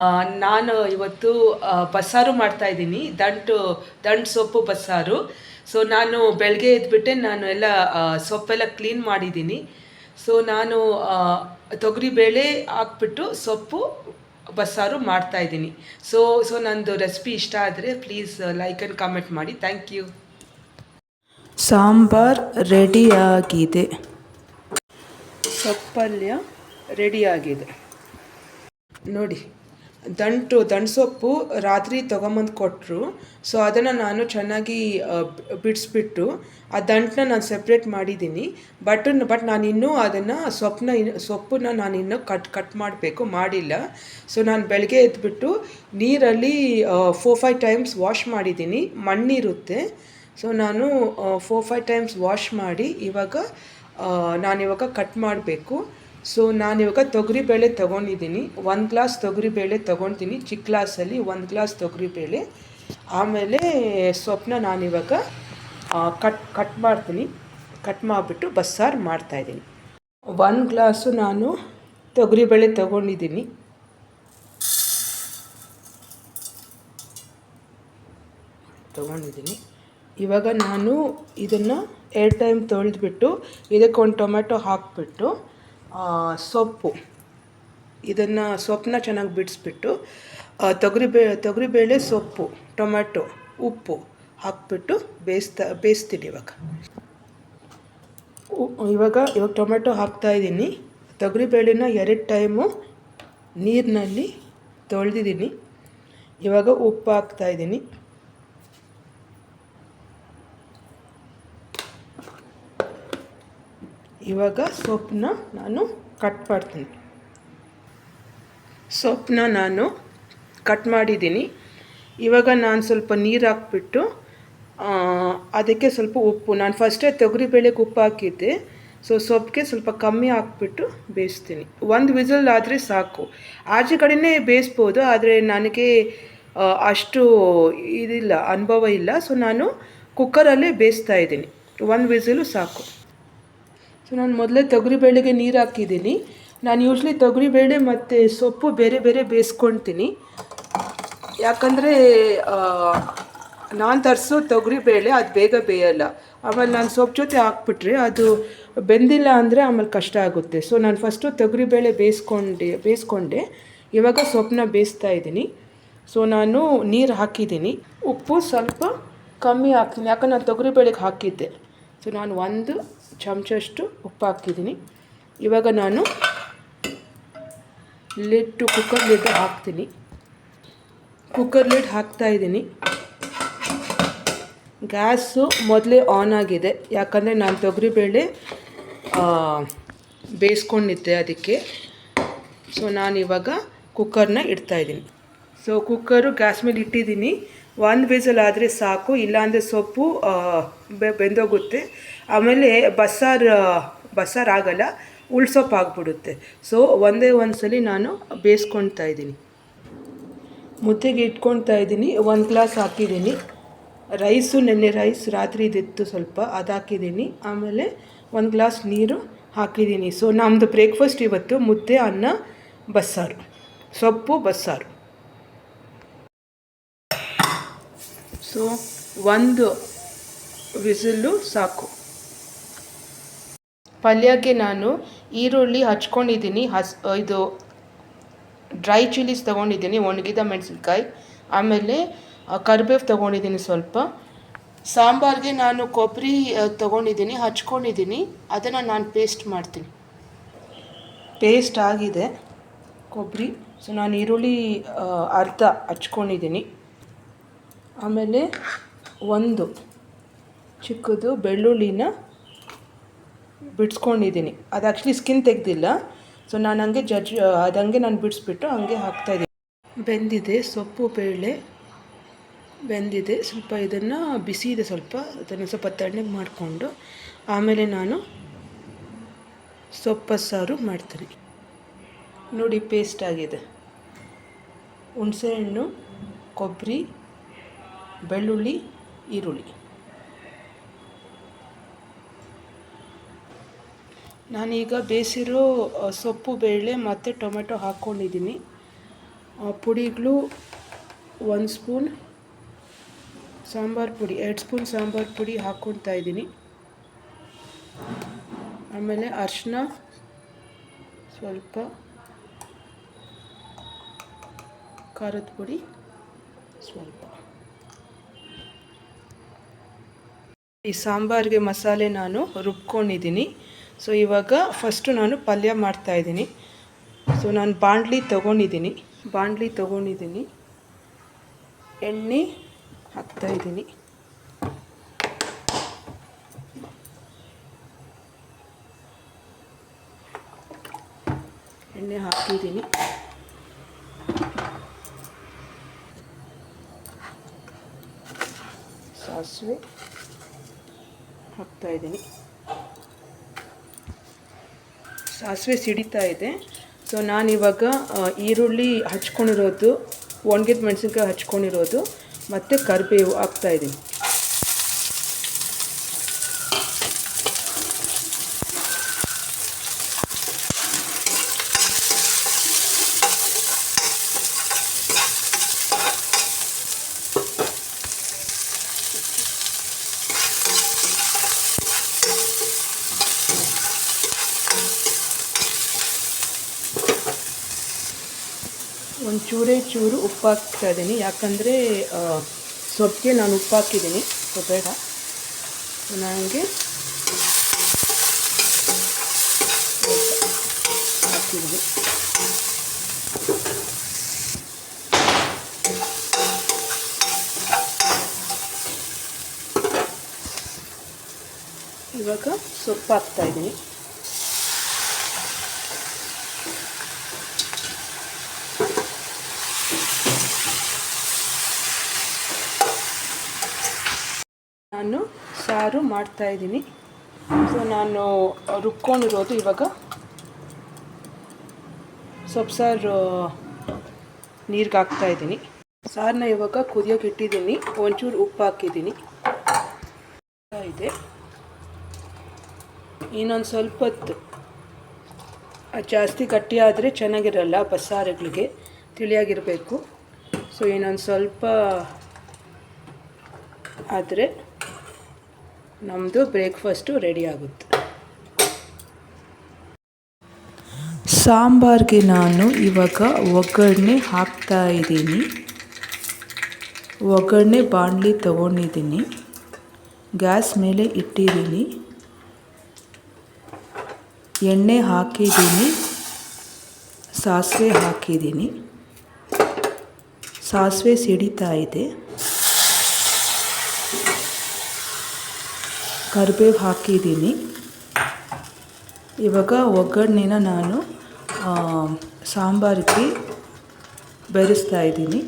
ನಾನು ಇವತ್ತು ಬಸ್ಸಾರು ಮಾಡ್ತಾಯಿದ್ದೀನಿ. ದಂಟು ಸೊಪ್ಪು ಬಸ್ಸಾರು. ಸೊ ನಾನು ಬೆಳಗ್ಗೆ ಎದ್ಬಿಟ್ಟೆ ನಾನು ಎಲ್ಲ ಸೊಪ್ಪೆಲ್ಲ ಕ್ಲೀನ್ ಮಾಡಿದ್ದೀನಿ. ಸೊ ನಾನು ತೊಗರಿಬೇಳೆ ಹಾಕ್ಬಿಟ್ಟು ಸೊಪ್ಪು ಬಸ್ಸಾರು ಮಾಡ್ತಾಯಿದ್ದೀನಿ. ಸೊ ನಂದು ರೆಸಿಪಿ ಇಷ್ಟ ಆದರೆ ಪ್ಲೀಸ್ ಲೈಕ್ ಆ್ಯಂಡ್ ಕಾಮೆಂಟ್ ಮಾಡಿ. Thank you. ಸಾಂಬಾರ್ ರೆಡಿಯಾಗಿದೆ. ಸೊಪ್ಪಲ್ಯ ರೆಡಿಯಾಗಿದೆ ನೋಡಿ. ದಂಟು ಸೊಪ್ಪು ರಾತ್ರಿ ತೊಗೊಂಬಂದು ಕೊಟ್ಟರು. ಸೊ ಅದನ್ನು ನಾನು ಚೆನ್ನಾಗಿ ಬಿಡಿಸ್ಬಿಟ್ಟು ಆ ದಂಟನ್ನ ನಾನು ಸೆಪ್ರೇಟ್ ಮಾಡಿದ್ದೀನಿ. ಬಟ್ ನಾನಿನ್ನೂ ಅದನ್ನು ಸೊಪ್ಪನ್ನ ನಾನಿನ್ನೂ ಕಟ್ ಮಾಡಬೇಕು, ಮಾಡಿಲ್ಲ. ಸೊ ನಾನು ಬೆಳಗ್ಗೆ ಎದ್ಬಿಟ್ಟು ನೀರಲ್ಲಿ 4-5 ಟೈಮ್ಸ್ ವಾಶ್ ಮಾಡಿದ್ದೀನಿ. ಮಣ್ಣಿರುತ್ತೆ. ಸೊ ನಾನು 4-5 ಟೈಮ್ಸ್ ವಾಶ್ ಮಾಡಿ ನಾನಿವಾಗ ಕಟ್ ಮಾಡಬೇಕು. ಸೊ ನಾನಿವಾಗ ತೊಗರಿಬೇಳೆ ತೊಗೊಂಡಿದ್ದೀನಿ. 1 ಗ್ಲಾಸ್ ತೊಗರಿಬೇಳೆ ತೊಗೊಳ್ತೀನಿ. ಚಿಕ್ಕ ಗ್ಲಾಸಲ್ಲಿ 1 ಗ್ಲಾಸ್ ತೊಗರಿಬೇಳೆ. ಆಮೇಲೆ ಸೊಪ್ಪನ್ನ ನಾನಿವಾಗ ಕಟ್ ಮಾಡ್ತೀನಿ. ಕಟ್ ಮಾಡಿಬಿಟ್ಟು ಬಸ್ಸಾರು ಮಾಡ್ತಾಯಿದ್ದೀನಿ. 1 ಗ್ಲಾಸು ನಾನು ತೊಗರಿಬೇಳೆ ತೊಗೊಂಡಿದ್ದೀನಿ. ಇವಾಗ ನಾನು ಇದನ್ನು 2 ಟೈಮ್ ತೊಳೆದ್ಬಿಟ್ಟು ಇದಕ್ಕೆ ಒಂದು ಟೊಮೆಟೊ ಹಾಕಿಬಿಟ್ಟು ಸೊಪ್ಪನ್ನ ಚೆನ್ನಾಗಿ ಬಿಡಿಸ್ಬಿಟ್ಟು ತೊಗರಿಬೇಳೆ, ಸೊಪ್ಪು, ಟೊಮೆಟೊ, ಉಪ್ಪು ಹಾಕ್ಬಿಟ್ಟು ಬೇಯಿಸ್ತೀನಿ. ಇವಾಗ ಟೊಮೆಟೊ ಹಾಕ್ತಾಯಿದ್ದೀನಿ. ತೊಗರಿಬೇಳೆನ 2 ಟೈಮು ನೀರಿನಲ್ಲಿ ತೊಳೆದಿದ್ದೀನಿ. ಇವಾಗ ಉಪ್ಪು ಹಾಕ್ತಾಯಿದ್ದೀನಿ. ಇವಾಗ ಸೊಪ್ಪನ್ನ ನಾನು ಕಟ್ ಮಾಡ್ತೀನಿ. ಸೊಪ್ಪನ್ನ ನಾನು ಕಟ್ ಮಾಡಿದ್ದೀನಿ. ಇವಾಗ ನಾನು ಸ್ವಲ್ಪ ನೀರು ಹಾಕ್ಬಿಟ್ಟು ಅದಕ್ಕೆ ಸ್ವಲ್ಪ ಉಪ್ಪು, ನಾನು ಫಸ್ಟೇ ತೊಗರಿಬೇಳೆಗೆ ಉಪ್ಪು ಹಾಕಿದ್ದೆ. ಸೊ ಸೊಪ್ಪಿಗೆ ಸ್ವಲ್ಪ ಕಮ್ಮಿ ಹಾಕ್ಬಿಟ್ಟು ಬೇಯಿಸ್ತೀನಿ. 1 ವಿಸಲ್ ಆದರೆ ಸಾಕು. ಆಚೆ ಕಡೆಯೇ ಬೇಯಿಸ್ಬೋದು, ಆದರೆ ನನಗೆ ಅಷ್ಟು ಅನುಭವ ಇಲ್ಲ. ಸೊ ನಾನು ಕುಕ್ಕರಲ್ಲೇ ಬೇಯಿಸ್ತಾ ಇದ್ದೀನಿ. 1 ವಿಸಲು ಸಾಕು. ಸೊ ನಾನು ಮೊದಲೇ ತೊಗರಿಬೇಳೆಗೆ ನೀರು ಹಾಕಿದ್ದೀನಿ. ನಾನು ಯೂಶ್ವಲಿ ತೊಗರಿಬೇಳೆ ಮತ್ತು ಸೊಪ್ಪು ಬೇರೆ ಬೇರೆ ಬೇಯಿಸ್ಕೊಳ್ತೀನಿ. ಯಾಕಂದರೆ ನಾನು ತರಿಸೋ ತೊಗರಿಬೇಳೆ ಅದು ಬೇಗ ಬೇಯಲ್ಲ. ಆಮೇಲೆ ನಾನು ಸೊಪ್ಪು ಜೊತೆ ಹಾಕ್ಬಿಟ್ರೆ ಅದು ಬೆಂದಿಲ್ಲ ಅಂದರೆ ಆಮೇಲೆ ಕಷ್ಟ ಆಗುತ್ತೆ. ಸೊ ನಾನು ಫಸ್ಟು ತೊಗರಿಬೇಳೆ ಬೇಯಿಸ್ಕೊಂಡೆ. ಇವಾಗ ಸೊಪ್ಪನ್ನ ಬೇಯಿಸ್ತಾ ಇದ್ದೀನಿ. ಸೊ ನಾನು ನೀರು ಹಾಕಿದ್ದೀನಿ. ಉಪ್ಪು ಸ್ವಲ್ಪ ಕಮ್ಮಿ ಹಾಕ್ತೀನಿ, ಯಾಕಂದ್ರೆ ನಾನು ತೊಗರಿಬೇಳೆಗೆ ಹಾಕಿದ್ದೆ. ಸೊ ನಾನು 1 ಚಮಚಷ್ಟು ಉಪ್ಪು ಹಾಕಿದ್ದೀನಿ. ಇವಾಗ ನಾನು ಕುಕ್ಕರ್ ಲಿಡ್ ಹಾಕ್ತೀನಿ. ಕುಕ್ಕರ್ ಲಿಡ್ ಹಾಕ್ತಾಯಿದ್ದೀನಿ. ಗ್ಯಾಸು ಮೊದಲೇ ಆನ್ ಆಗಿದೆ, ಯಾಕಂದರೆ ನಾನು ತೊಗರಿಬೇಳೆ ಬೇಯಿಸ್ಕೊಂಡಿದ್ದೆ ಅದಕ್ಕೆ. ಸೊ ನಾನಿವಾಗ ಕುಕ್ಕರ್ನ ಇಡ್ತಾಯಿದ್ದೀನಿ. ಸೊ ಕುಕ್ಕರು ಗ್ಯಾಸ್ ಮೇಲೆ ಇಟ್ಟಿದ್ದೀನಿ. 1 ವಿಸಲ್ ಆದರೆ ಸಾಕು, ಇಲ್ಲಾಂದರೆ ಸೊಪ್ಪು ಬೆಂದೋಗುತ್ತೆ. ಆಮೇಲೆ ಬಸ್ಸಾರು ಆಗಲ್ಲ, ಉಳ್ಸೊಪ್ಪು ಆಗಿಬಿಡುತ್ತೆ. ಸೊ ಒಂದೇ ಸಲ ನಾನು ಬೇಯಿಸ್ಕೊಳ್ತಾ ಇದ್ದೀನಿ. ಮುದ್ದೆಗೆ ಇಟ್ಕೊಳ್ತಾ ಇದ್ದೀನಿ. 1 ಗ್ಲಾಸ್ ಹಾಕಿದ್ದೀನಿ. ನೆನ್ನೆ ರೈಸ್ ರಾತ್ರಿ ಇದಿತ್ತು ಸ್ವಲ್ಪ, ಅದು ಹಾಕಿದ್ದೀನಿ. ಆಮೇಲೆ 1 ಗ್ಲಾಸ್ ನೀರು ಹಾಕಿದ್ದೀನಿ. ಸೊ ನಮ್ಮದು ಬ್ರೇಕ್ಫಾಸ್ಟ್ ಇವತ್ತು ಮುದ್ದೆ, ಅನ್ನ, ಬಸ್ಸಾರು, ಸೊಪ್ಪು ಬಸ್ಸಾರು. ಸೊ 1 ವಿಸಿಲ್ಲು ಸಾಕು. ಪಲ್ಯಕ್ಕೆ ನಾನು ಈರುಳ್ಳಿ ಹಚ್ಕೊಂಡಿದ್ದೀನಿ. ಇದು ಡ್ರೈ ಚಿಲ್ಲೀಸ್ ತೊಗೊಂಡಿದ್ದೀನಿ, ಒಣಗಿದ ಮೆಣಸಿನ್ಕಾಯಿ. ಆಮೇಲೆ ಕರಿಬೇವು ತೊಗೊಂಡಿದ್ದೀನಿ ಸ್ವಲ್ಪ. ಸಾಂಬಾರಿಗೆ ನಾನು ಕೊಬ್ಬರಿ ತೊಗೊಂಡಿದ್ದೀನಿ, ಹಚ್ಕೊಂಡಿದ್ದೀನಿ. ಅದನ್ನು ನಾನು ಪೇಸ್ಟ್ ಮಾಡ್ತೀನಿ. ಪೇಸ್ಟ್ ಆಗಿದೆ ಕೊಬ್ಬರಿ. ಸೊ ನಾನು ಈರುಳ್ಳಿ ಅರ್ಧ ಹಚ್ಕೊಂಡಿದ್ದೀನಿ. ಆಮೇಲೆ 1 ಚಿಕ್ಕದು ಬೆಳ್ಳುಳ್ಳಿನ ಬಿಡಿಸ್ಕೊಂಡಿದ್ದೀನಿ. ಅದು ಆ್ಯಕ್ಚುಲಿ ಸ್ಕಿನ್ ತೆಗೆದಿಲ್ಲ. ಸೊ ನಾನು ಹಂಗೆ ನಾನು ಬಿಡಿಸ್ಬಿಟ್ಟು ಹಂಗೆ ಹಾಕ್ತಾಯಿದ್ದೀನಿ. ಬೆಂದಿದೆ ಸೊಪ್ಪು ಬೇಳೆ, ಬೆಂದಿದೆ. ಸ್ವಲ್ಪ ಇದನ್ನು ಬಿಸಿ ಇದೆ, ಅದನ್ನು ಸ್ವಲ್ಪ ತಣ್ಣಗೆ ಮಾಡಿಕೊಂಡು ಆಮೇಲೆ ನಾನು ಸೊಪ್ಪು ಸಾರು ಮಾಡ್ತೀನಿ. ನೋಡಿ, ಪೇಸ್ಟ್ ಆಗಿದೆ. ಹುಣಸೆಹಣ್ಣು, ಕೊಬ್ಬರಿ, ಬೆಳ್ಳುಳ್ಳಿ, ಈರುಳ್ಳಿ. ನಾನೀಗ ಬೇಯಿಸಿರೋ ಸೊಪ್ಪು ಬೇಳೆ ಮತ್ತು ಟೊಮೆಟೊ ಹಾಕ್ಕೊಂಡಿದ್ದೀನಿ. ಆ ಪುಡಿಗಳು 1 ಸ್ಪೂನ್ ಸಾಂಬಾರು ಪುಡಿ, 2 ಸ್ಪೂನ್ ಸಾಂಬಾರು ಪುಡಿ ಹಾಕ್ಕೊತಾ ಇದ್ದೀನಿ. ಆಮೇಲೆ ಅರಿಶಿನ ಸ್ವಲ್ಪ, ಖಾರದ ಪುಡಿ ಸ್ವಲ್ಪ. ಈ ಸಾಂಬಾರಿಗೆ ಮಸಾಲೆ ನಾನು ರುಬ್ಕೊಂಡಿದ್ದೀನಿ. ಸೊ ಇವಾಗ ಫಸ್ಟು ನಾನು ಪಲ್ಯ ಮಾಡ್ತಾಯಿದ್ದೀನಿ. ಸೊ ನಾನು ಬಾಣಲಿ ತೊಗೊಂಡಿದ್ದೀನಿ, ಎಣ್ಣೆ ಹಾಕ್ತಾಯಿದ್ದೀನಿ. ಎಣ್ಣೆ ಹಾಕಿದ್ದೀನಿ. ಸಾಸಿವೆ ಹಾಕ್ತಾಯಿದ್ದೀನಿ. ಸಾಸಿವೆ ಸಿಡಿತಾ ಇದೆ. ಸೊ ನಾನಿವಾಗ ಈರುಳ್ಳಿ ಹಚ್ಕೊಂಡಿರೋದು, ಒಣಗಿದ ಮೆಣಸಿನ್ಕಾಯಿ ಹಚ್ಕೊಂಡಿರೋದು ಮತ್ತು ಕರಿಬೇವು ಹಾಕ್ತಾಯಿದ್ದೀನಿ. ಒಂದು ಚೂರು ಉಪ್ಪು ಹಾಕ್ತಾಯಿದ್ದೀನಿ, ಯಾಕಂದರೆ ಸೊಪ್ಪಿಗೆ ನಾನು ಉಪ್ಪು ಹಾಕಿದ್ದೀನಿ. ಸೊ ಬೇಡ, ನನಗೆ ಹಾಕಿದ್ದೀನಿ. ಇವಾಗ ಸೊಪ್ಪು ಹಾಕ್ತಾಯಿದ್ದೀನಿ. ನಾನು ಸಾರು ಮಾಡ್ತಾಯಿದ್ದೀನಿ. ಸೊ ನಾನು ರುಬ್ಕೊಂಡಿರೋದು ಇವಾಗ ಸೊಪ್ಪು ಸಾರು ನೀರಿಗೆ ಹಾಕ್ತಾಯಿದ್ದೀನಿ. ಸಾರನ್ನ ಇವಾಗ ಕುದಿಯೋಕೆ ಇಟ್ಟಿದ್ದೀನಿ. ಒಂಚೂರು ಉಪ್ಪು ಹಾಕಿದ್ದೀನಿ. ಇದೆ ಇನ್ನೊಂದು ಸ್ವಲ್ಪ ಹೊತ್ತು, ಜಾಸ್ತಿ ಗಟ್ಟಿಯಾದರೆ ಚೆನ್ನಾಗಿರಲ್ಲ, ಬಸ್ಸಾರುಗಳಿಗೆ ತಿಳಿಯಾಗಿರಬೇಕು. ಸೊ ಇನ್ನೊಂದು ಸ್ವಲ್ಪ ಆದರೆ ನಮ್ಮದು ಬ್ರೇಕ್ಫಾಸ್ಟು ರೆಡಿ ಆಗುತ್ತೆ. ಸಾಂಬಾರಿಗೆ ನಾನು ಇವಾಗ ಒಗ್ಗರಣೆ ಹಾಕ್ತಾಯಿದ್ದೀನಿ. ಒಗ್ಗರಣೆ ಬಾಣಲಿ ತೊಗೊಂಡಿದ್ದೀನಿ, ಗ್ಯಾಸ್ ಮೇಲೆ ಇಟ್ಟಿದ್ದೀನಿ, ಎಣ್ಣೆ ಹಾಕಿದ್ದೀನಿ, ಸಾಸಿವೆ ಹಾಕಿದ್ದೀನಿ. ಸಾಸಿವೆ ಸಿಡಿತಾ ಇದೆ, ಕರಿಬೇವು ಹಾಕಿದ್ದೀನಿ. ಇವಾಗ ಒಗ್ಗರಣೆನ ನಾನು ಸಾಂಬಾರಿಗೆ ಬೆರೆಸ್ತಾ ಇದ್ದೀನಿ.